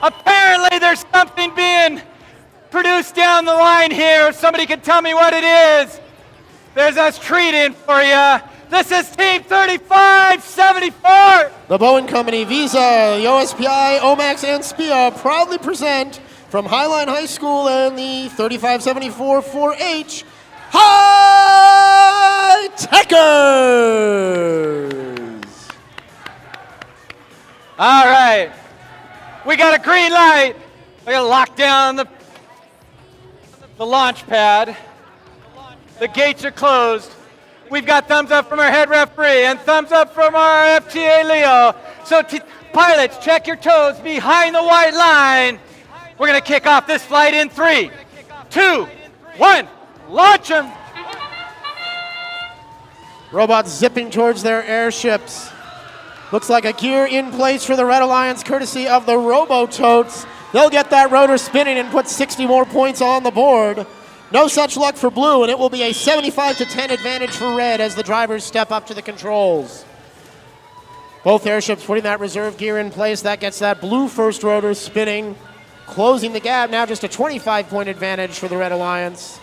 Apparently there's something being produced down the line here. If somebody can tell me what it is. There's us treat in for you. This is Team 3574. The Bowen Company, Visa, the OSPI, OMAX, and SPIA proudly present from Highline High School and the 3574 4H High Techers. All right. We got a green light. We got to lock down the launch pad. The gates are closed. We've got thumbs up from our head referee and thumbs up from our FTA Leo. So pilots, check your toes behind the white line. We're going to kick off this flight in 3, 2, 1. Launch them. Robots zipping towards their airships. Looks like a gear in place for the Red Alliance, courtesy of the Robototes. They'll get that rotor spinning and put 60 more points on the board. No such luck for blue, and it will be a 75-10 advantage for red as the drivers step up to the controls. Both airships putting that reserve gear in place. That gets that blue first rotor spinning, closing the gap. Now just a 25-point advantage for the Red Alliance.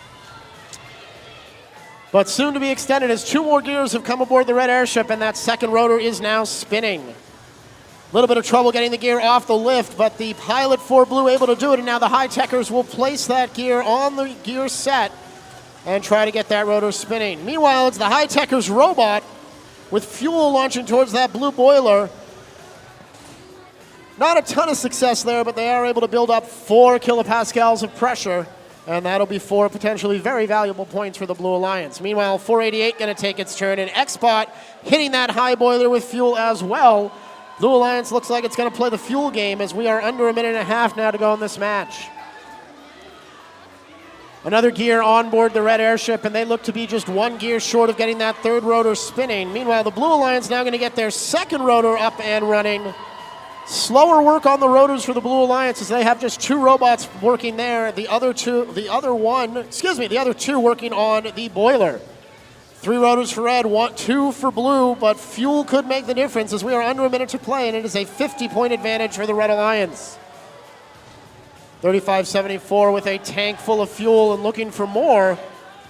But soon to be extended as 2 more gears have come aboard the red airship, and that second rotor is now spinning. A little bit of trouble getting the gear off the lift, but the pilot for blue able to do it, and now the high-techers will place that gear on the gear set and try to get that rotor spinning. Meanwhile, it's the high-techers robot with fuel launching towards that blue boiler. Not a ton of success there, but they are able to build up 4 kilopascals of pressure, and that'll be 4 potentially very valuable points for the Blue Alliance. Meanwhile, 488 going to take its turn, and X-Bot hitting that high boiler with fuel as well. Blue Alliance looks like it's going to play the fuel game as we are under a minute and a half now to go in this match. Another gear on board the red airship, and they look to be just 1 gear short of getting that third rotor spinning. Meanwhile, the Blue Alliance now going to get their second rotor up and running. Slower work on the rotors for the Blue Alliance as they have just 2 robots working there. The other two working on the boiler. 3 rotors for red, 2 for blue, but fuel could make the difference as we are under a minute to play, and it is a 50-point advantage for the Red Alliance. 3574 with a tank full of fuel and looking for more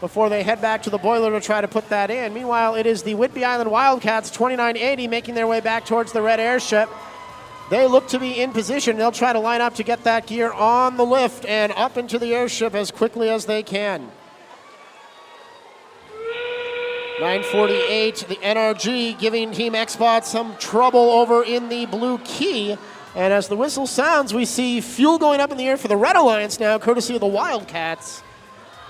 before they head back to the boiler to try to put that in. Meanwhile, it is the Whidbey Island Wildcats, 2980, making their way back towards the red airship. They look to be in position. They'll try to line up to get that gear on the lift and up into the airship as quickly as they can. 948, the NRG giving Team X-Bot some trouble over in the blue key. And as the whistle sounds, we see fuel going up in the air for the Red Alliance now, courtesy of the Wildcats.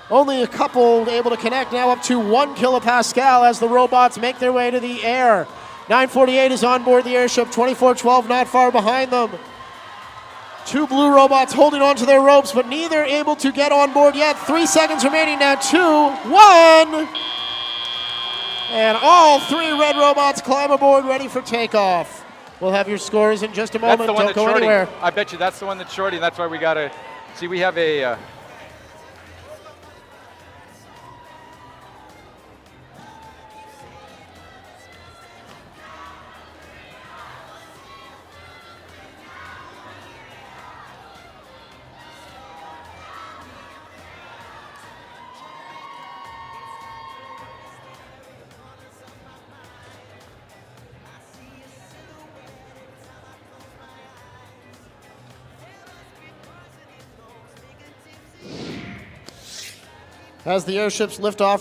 Only a couple able to connect, now up to 1 kilopascal as the robots make their way to the air. 948 is on board the airship, 2412 not far behind them. 2 blue robots holding on to their ropes, but neither able to get on board yet. 3 seconds remaining now, 2, 1. And all 3 red robots climb aboard, ready for takeoff. We'll have your scores in just a moment. That's the one Don't go anywhere. I bet you that's the one that's shorty. That's why we got to see. We have a. As the airships lift off